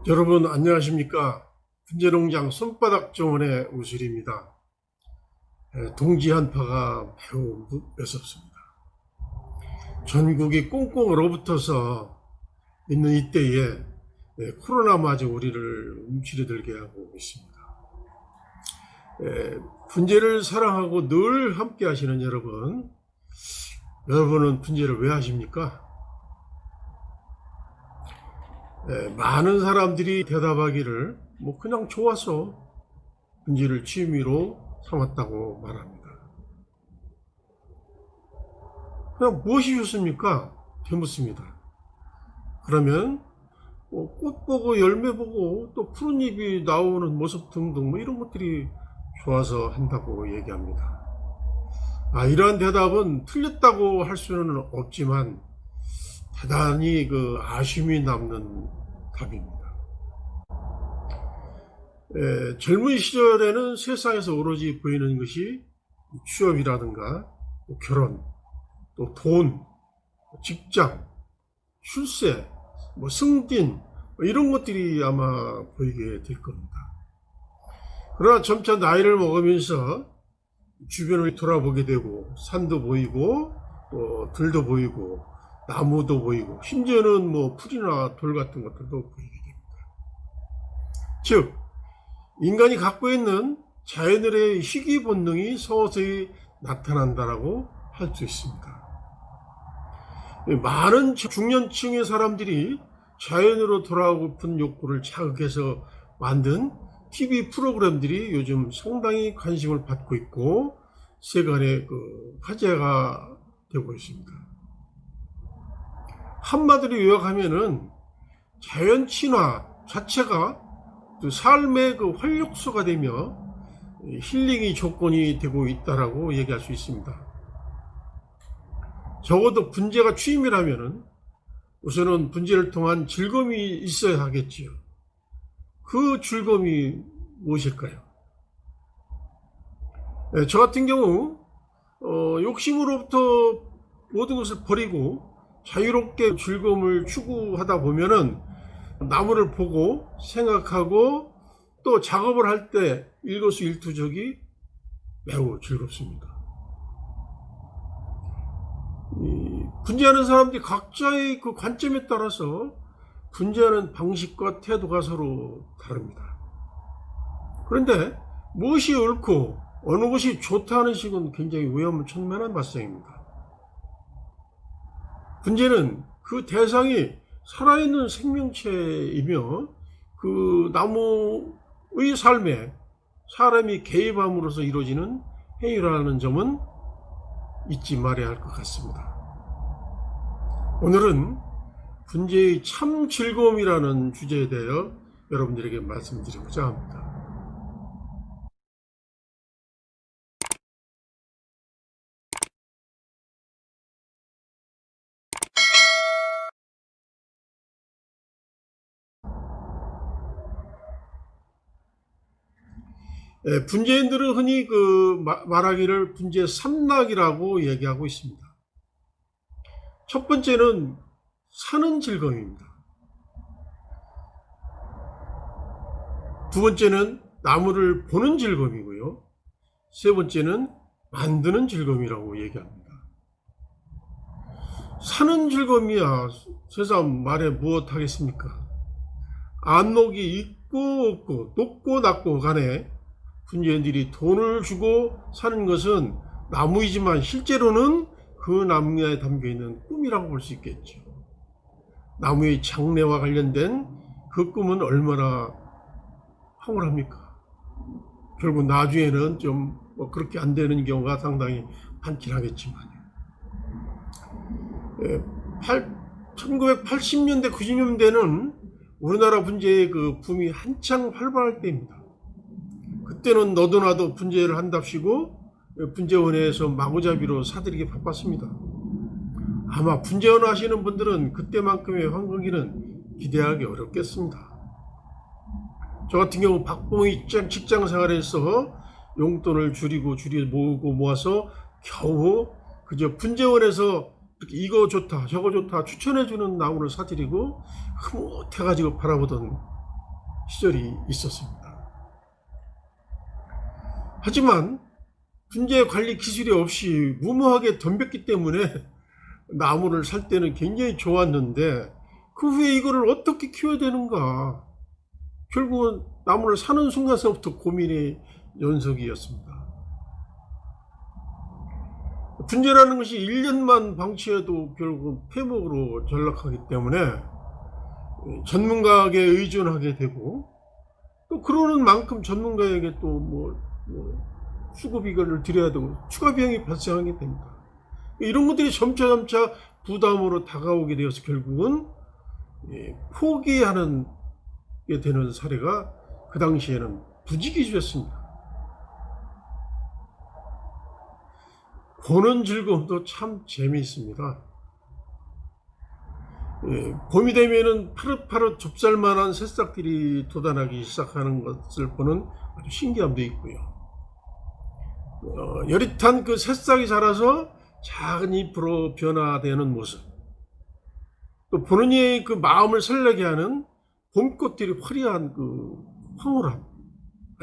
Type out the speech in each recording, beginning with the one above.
여러분 안녕하십니까? 분재농장 손바닥 정원의 우슬입니다. 동지 한파가 매우 매섭습니다. 전국이 꽁꽁 얼어붙어서 있는 이때에 코로나마저 우리를 움츠러들게 하고 있습니다. 분재를 사랑하고 늘 함께 하시는 여러분은 분재를 왜 하십니까? 많은 사람들이 대답하기를 그냥 좋아서 분재를 취미로 삼았다고 말합니다. 그냥 무엇이 좋습니까? 되묻습니다. 그러면 꽃 보고 열매 보고 또 푸른 잎이 나오는 모습 등등 이런 것들이 좋아서 한다고 얘기합니다. 이러한 대답은 틀렸다고 할 수는 없지만 대단히 아쉬움이 남는 답입니다. 젊은 시절에는 세상에서 오로지 보이는 것이 취업이라든가 또 결혼, 또 돈, 직장, 출세, 승진 이런 것들이 아마 보이게 될 겁니다. 그러나 점차 나이를 먹으면서 주변을 돌아보게 되고 산도 보이고 또 들도 보이고 나무도 보이고 심지어는 풀이나 돌 같은 것들도 보이게 됩니다. 즉 인간이 갖고 있는 자연의 희귀 본능이 서서히 나타난다라고 할 수 있습니다. 많은 중년층의 사람들이 자연으로 돌아오고픈 욕구를 자극해서 만든 TV 프로그램들이 요즘 상당히 관심을 받고 있고 세간의 화제가 되고 있습니다. 한마디로 요약하면은 자연 친화 자체가 삶의 활력소가 되며 힐링이 조건이 되고 있다라고 얘기할 수 있습니다. 적어도 분재가 취미라면은 우선은 분재를 통한 즐거움이 있어야 하겠지요. 그 즐거움이 무엇일까요? 저 같은 경우 욕심으로부터 모든 것을 버리고 자유롭게 즐거움을 추구하다 보면은 나무를 보고 생각하고 또 작업을 할 때 일거수일투족이 매우 즐겁습니다. 분재하는 사람들이 각자의 관점에 따라서 분재하는 방식과 태도가 서로 다릅니다. 그런데 무엇이 옳고 어느 것이 좋다는 식은 굉장히 위험천만한 발상입니다. 분재는 그 대상이 살아있는 생명체이며 그 나무의 삶에 사람이 개입함으로써 이루어지는 행위라는 점은 잊지 말아야 할 것 같습니다. 오늘은 분재의 참 즐거움이라는 주제에 대하여 여러분들에게 말씀드리고자 합니다. 분재인들은 흔히 말하기를 분재 삼락이라고 얘기하고 있습니다. 첫 번째는 사는 즐거움입니다. 두 번째는 나무를 보는 즐거움이고요. 세 번째는 만드는 즐거움이라고 얘기합니다. 사는 즐거움이야 세상 말에 무엇 하겠습니까? 안목이 있고 없고 높고 낮고 간에 분재인들이 돈을 주고 사는 것은 나무이지만 실제로는 그 나무에 담겨있는 꿈이라고 볼 수 있겠죠. 나무의 장래와 관련된 그 꿈은 얼마나 황홀합니까? 결국 나중에는 좀 그렇게 안 되는 경우가 상당히 많긴 하겠지만 1980년대 90년대는 우리나라 분재의 붐이 한창 활발할 때입니다. 그때는 너도 나도 분재를 한답시고 분재원에서 마구잡이로 사들이기 바빴습니다. 아마 분재원 하시는 분들은 그때만큼의 황금기는 기대하기 어렵겠습니다. 저 같은 경우 박봉의 직장 생활에서 용돈을 줄이고 모으고 모아서 겨우 그저 분재원에서 이거 좋다 저거 좋다 추천해주는 나무를 사들이고 흐뭇해가지고 바라보던 시절이 있었습니다. 하지만 분재 관리 기술이 없이 무모하게 덤볐기 때문에 나무를 살 때는 굉장히 좋았는데 그 후에 이거를 어떻게 키워야 되는가, 결국은 나무를 사는 순간서부터 고민의 연속이었습니다. 분재라는 것이 1년만 방치해도 결국 폐목으로 전락하기 때문에 전문가에게 의존하게 되고, 또 그러는 만큼 전문가에게 또 수급 이거를 드려야 되고 추가 비용이 발생하게 됩니다. 이런 것들이 점차 부담으로 다가오게 되어서 결국은 포기하는 게 되는 사례가 그 당시에는 부지기수였습니다. 보는 즐거움도 참 재미있습니다. 봄이 되면은 파릇파릇 좁쌀만한 새싹들이 돋아나기 시작하는 것을 보는 아주 신기함도 있고요. 여릿한 그 새싹이 자라서 작은 잎으로 변화되는 모습, 또 보는 이의 그 마음을 설레게 하는 봄꽃들이 화려한 그 황홀함,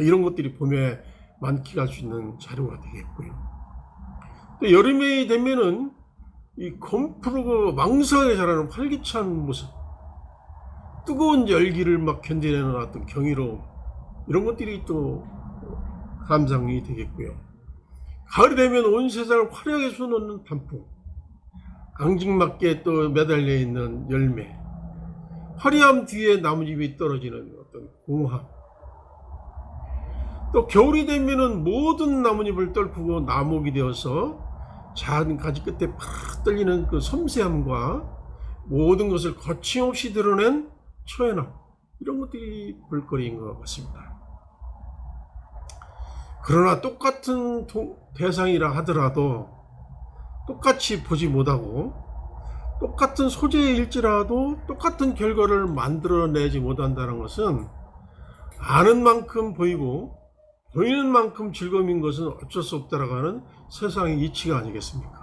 이런 것들이 봄에 만끽할 수 있는 자료가 되겠고요. 또 여름이 되면은 이 검푸르고 왕성하게 자라는 활기찬 모습, 뜨거운 열기를 막 견뎌내는 어떤 경이로움, 이런 것들이 또 감상이 되겠고요. 가을이 되면 온 세상을 화려하게 수놓는 단풍, 앙증맞게 또 매달려 있는 열매, 화려함 뒤에 나뭇잎이 떨어지는 어떤 공허함, 또 겨울이 되면은 모든 나뭇잎을 떨구고 나목이 되어서 작은 가지 끝에 팍 떨리는 그 섬세함과 모든 것을 거침없이 드러낸 초연함, 이런 것들이 볼거리인 것 같습니다. 그러나 똑같은 대상이라 하더라도 똑같이 보지 못하고 똑같은 소재일지라도 똑같은 결과를 만들어내지 못한다는 것은 아는 만큼 보이고 보이는 만큼 즐거움인 것은 어쩔 수 없다라고 하는 세상의 이치가 아니겠습니까?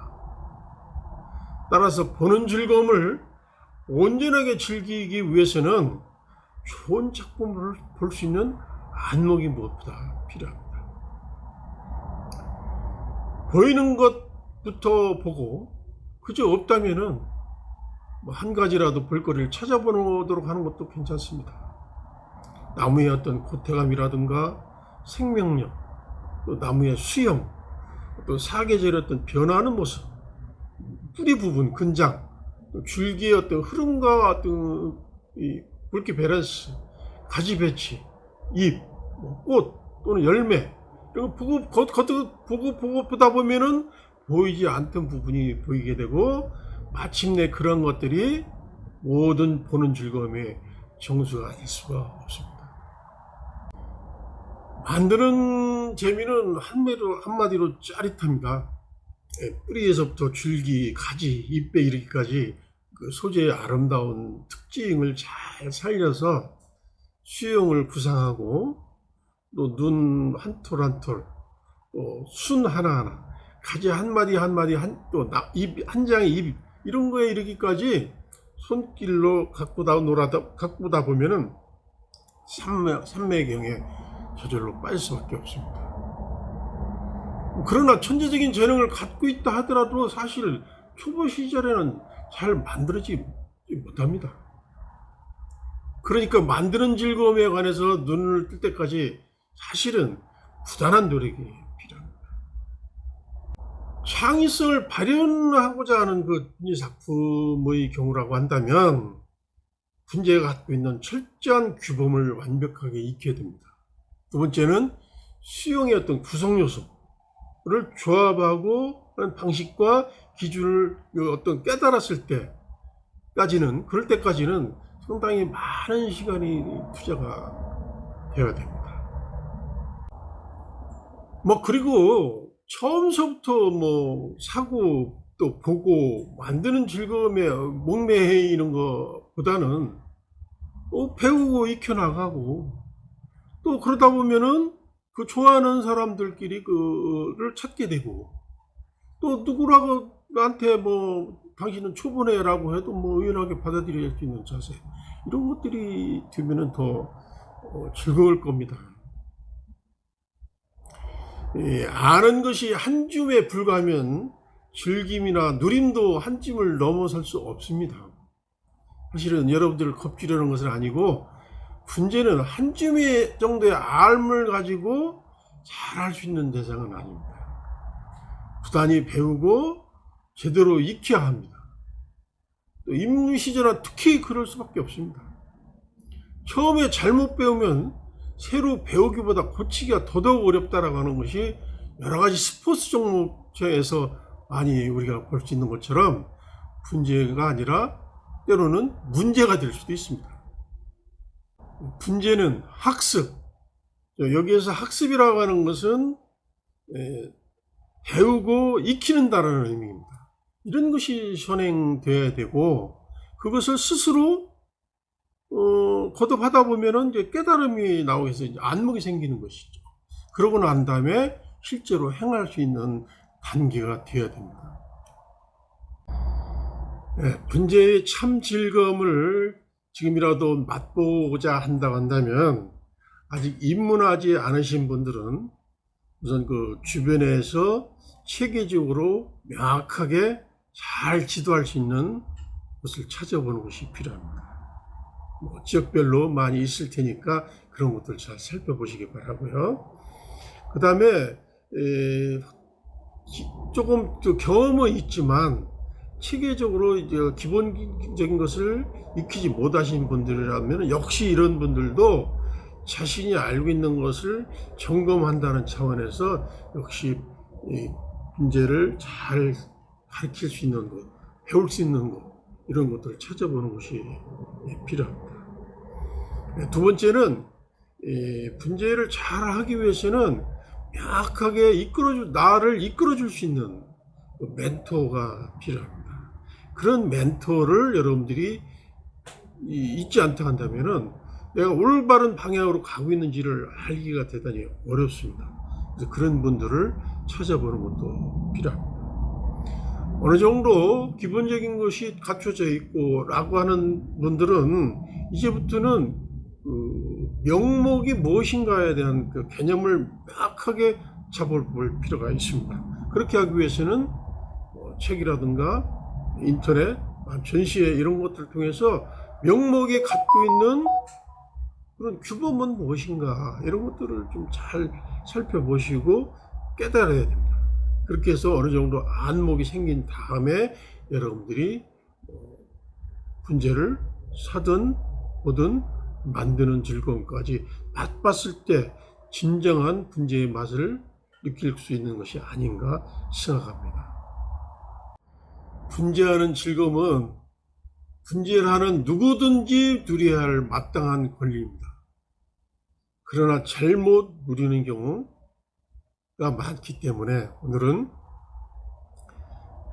따라서 보는 즐거움을 온전하게 즐기기 위해서는 좋은 작품을 볼 수 있는 안목이 무엇보다 필요합니다. 보이는 것부터 보고 그저 없다면은 한 가지라도 볼거리를 찾아보도록 하는 것도 괜찮습니다. 나무의 어떤 고태감이라든가 생명력, 또 나무의 수영, 또 사계절의 어떤 변화하는 모습, 뿌리 부분, 근장, 줄기의 어떤 흐름과 어떤 이 굵기 밸런스, 가지 배치, 잎, 꽃 또는 열매, 이런 거 보고 보다 보면은 보이지 않던 부분이 보이게 되고, 마침내 그런 것들이 모든 보는 즐거움의 정수가 될 수가 없습니다. 만드는 재미는 한마디로 짜릿합니다. 뿌리에서부터 줄기, 가지, 잎에 이르기까지 그 소재의 아름다운 특징을 잘 살려서 수영을 구상하고, 또 눈 한 톨 한 톨, 또 순 하나하나, 가지 한 마디 한 마디, 또 잎 한 장의 잎, 이런 거에 이르기까지 손길로 가꾸다 보면은 삼매경에 저절로 빠질 수밖에 없습니다. 그러나 천재적인 재능을 갖고 있다 하더라도 사실 초보 시절에는 잘 만들어지지 못합니다. 그러니까 만드는 즐거움에 관해서 눈을 뜰 때까지 사실은 부단한 노력이 필요합니다. 창의성을 발현하고자 하는 그 분재 작품의 경우라고 한다면 분재가 갖고 있는 철저한 규범을 완벽하게 익혀야 됩니다. 두 번째는 수용의 어떤 구성 요소를 조합하고 하는 방식과 기준을 어떤 깨달았을 때까지는, 그럴 때까지는 상당히 많은 시간이 투자가 되어야 됩니다. 그리고 처음서부터 사고 또 보고 만드는 즐거움에 목매이는 것보다는 배우고 익혀나가고, 또 그러다 보면은 그 좋아하는 사람들끼리 그를 찾게 되고, 또 누구라고한테 당신은 초보네라고 해도 의연하게 받아들일 수 있는 자세, 이런 것들이 되면은 더 즐거울 겁니다. 아는 것이 한 줌에 불과하면 즐김이나 누림도 한 줌을 넘어설 수 없습니다. 사실은 여러분들을 겁주려는 것은 아니고, 분재는 한 줌의 정도의 알을 가지고 잘 할 수 있는 대상은 아닙니다. 부단히 배우고 제대로 익혀야 합니다. 또 입문 시절은 특히 그럴 수밖에 없습니다. 처음에 잘못 배우면 새로 배우기보다 고치기가 더더욱 어렵다라고 하는 것이 여러 가지 스포츠 종목에서 많이 우리가 볼 수 있는 것처럼 분재가 아니라 때로는 문제가 될 수도 있습니다. 분재는 학습, 여기에서 학습이라고 하는 것은 배우고 익히는다라는 의미입니다. 이런 것이 선행되어야 되고, 그것을 스스로 거듭하다 보면은 이제 깨달음이 나오게 해서 안목이 생기는 것이죠. 그러고 난 다음에 실제로 행할 수 있는 단계가 되어야 됩니다. 분재의 참 즐거움을 지금이라도 맛보고자 한다고 한다면, 아직 입문하지 않으신 분들은 우선 그 주변에서 체계적으로 명확하게 잘 지도할 수 있는 것을 찾아보는 것이 필요합니다. 지역별로 많이 있을 테니까 그런 것들 잘 살펴보시기 바라고요. 그 다음에 조금 경험은 있지만 체계적으로 이제 기본적인 것을 익히지 못하신 분들이라면, 역시 이런 분들도 자신이 알고 있는 것을 점검한다는 차원에서 역시 분재를 잘 가르칠 수 있는 것, 배울 수 있는 것, 이런 것들을 찾아보는 것이 필요합니다. 두 번째는 분재를 잘 하기 위해서는 명확하게 나를 이끌어줄 수 있는 멘토가 필요합니다. 그런 멘토를 여러분들이 잊지 않다 한다면은 내가 올바른 방향으로 가고 있는지를 알기가 대단히 어렵습니다. 그래서 그런 분들을 찾아보는 것도 필요합니다. 어느 정도 기본적인 것이 갖춰져 있고 라고 하는 분들은 이제부터는 명목이 무엇인가에 대한 그 개념을 명확하게 잡아볼 필요가 있습니다. 그렇게 하기 위해서는 책이라든가 인터넷, 전시회 이런 것들을 통해서 명목이 갖고 있는 그런 규범은 무엇인가, 이런 것들을 좀 잘 살펴보시고 깨달아야 됩니다. 그렇게 해서 어느 정도 안목이 생긴 다음에 여러분들이 분재를 사든 보든 만드는 즐거움까지 맛봤을 때 진정한 분재의 맛을 느낄 수 있는 것이 아닌가 생각합니다. 분재하는 즐거움은 분재를 하는 누구든지 누려야 할 마땅한 권리입니다. 그러나 잘못 누리는 경우가 많기 때문에 오늘은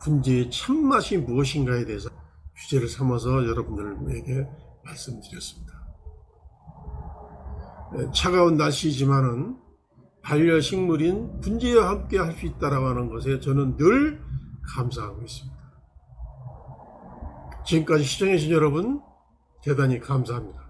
분재의 참맛이 무엇인가에 대해서 주제를 삼아서 여러분들에게 말씀드렸습니다. 차가운 날씨지만은 반려식물인 분재와 함께 할 수 있다라고 하는 것에 저는 늘 감사하고 있습니다. 지금까지 시청해주신 여러분 대단히 감사합니다.